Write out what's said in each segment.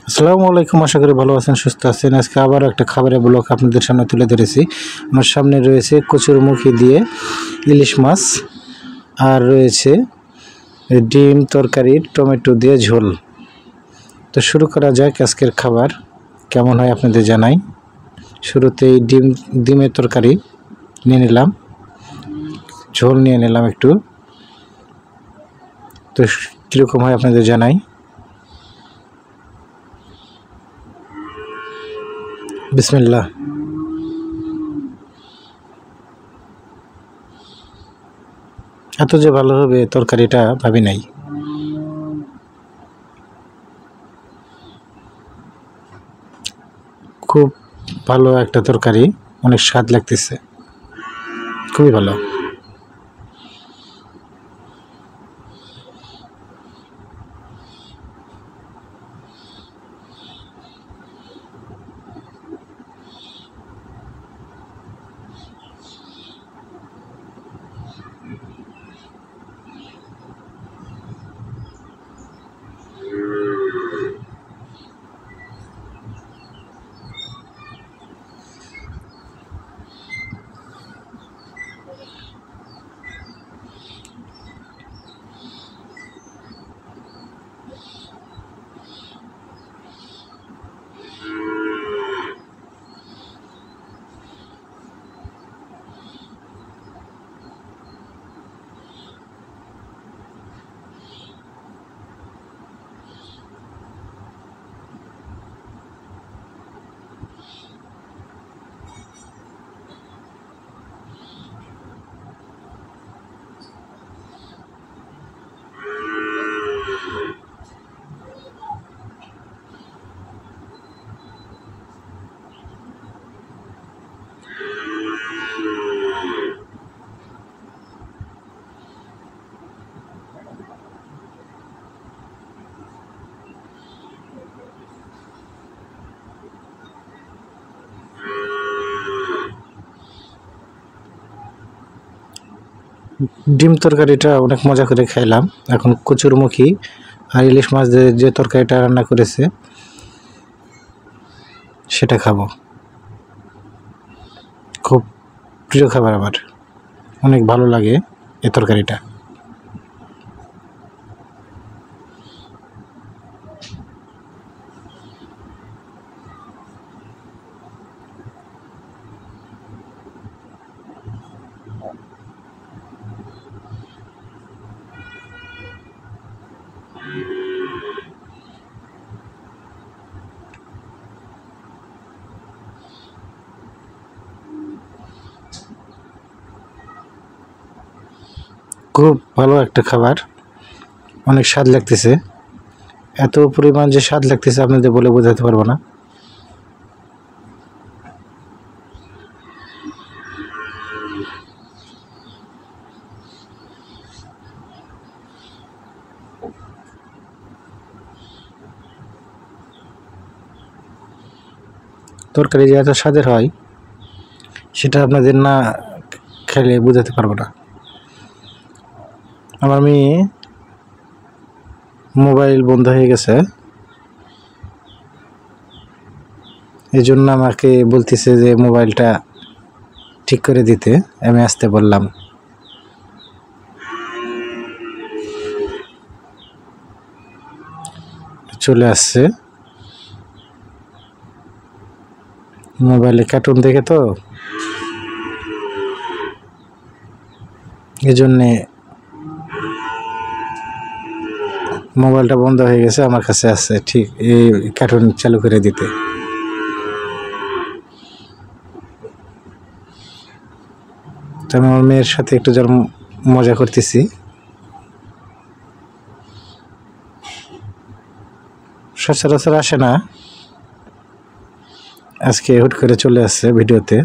আসসালামু আলাইকুম। আশা করি ভালো আছেন, সুস্থ আছেন। আজকে আবার একটা খাবারের ব্লগ আপনাদের সামনে তুলে ধরেছি। আমার সামনে রয়েছে কচুরমুখী দিয়ে ইলিশ মাছ, আর রয়েছে ডিম তরকারি টমেটো দিয়ে ঝোল। তো শুরু করা যাক আজকের খাবার। কেমন হয় আপনাদের জানাই। শুরুতেই ডিমের তরকারি নিয়ে নিলাম, ঝোল নিয়ে নিলাম একটু। তো কীরকম হয় আপনাদের জানাই। বিসমিল্লাহ। এত যে ভালো হবে তরকারিটা ভাবি নাই। খুব ভালো একটা তরকারি, অনেক স্বাদ লাগতেছে, খুবই ভালো। ডিম তরকারিটা অনেক মজা করে খাইলাম। এখন কচুরমুখী আর ইলিশ মাছ দিয়ে যে তরকারিটা রান্না করেছে সেটা খাবো। খুব প্রিয় খাবার আমার, অনেক ভালো লাগে এই তরকারিটা। খুব ভালো একটা খাবার, অনেক স্বাদ লাগতেছে। এত পরিমাণ যে স্বাদ লাগতেছে আপনাদের বলে বোঝাতে পারবো না। তরকারি যে এত স্বাদের হয় সেটা আপনাদের না খেলে বোঝাতে পারবো না। আমার মেয়ে মোবাইল বন্ধ হয়ে গেছে, এই জন্য আমাকে বলতেছে যে মোবাইলটা ঠিক করে দিতে। আমি আসতে বললাম। চলে আসছে। মোবাইলে কার্টুন দেখে তো, এই জন্যে মোবাইলটা বন্ধ হয়ে গেছে, আমার কাছে আছে ঠিক এই কার্টুন চালু করে দিতে। তো আমি আমার মেয়ের সাথে একটু যেন মজা করতেছি। সচরাচর আসে না, আজকে হুট করে চলে আসছে ভিডিওতে।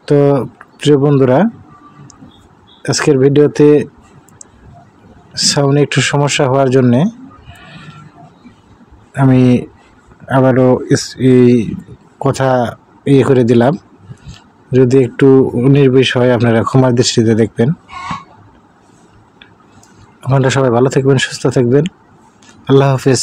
তো প্রিয় বন্ধুরা, আজকের ভিডিওতে সাউন্ডে একটু সমস্যা হওয়ার জন্যে আমি আবারও এই কথা করে দিলাম। যদি একটু নির্বিষ হয় আপনারা ক্ষমার দৃষ্টিতে দেখবেন। আপনারা সবাই ভালো থাকবেন, সুস্থ থাকবেন। আল্লাহ হাফেজ।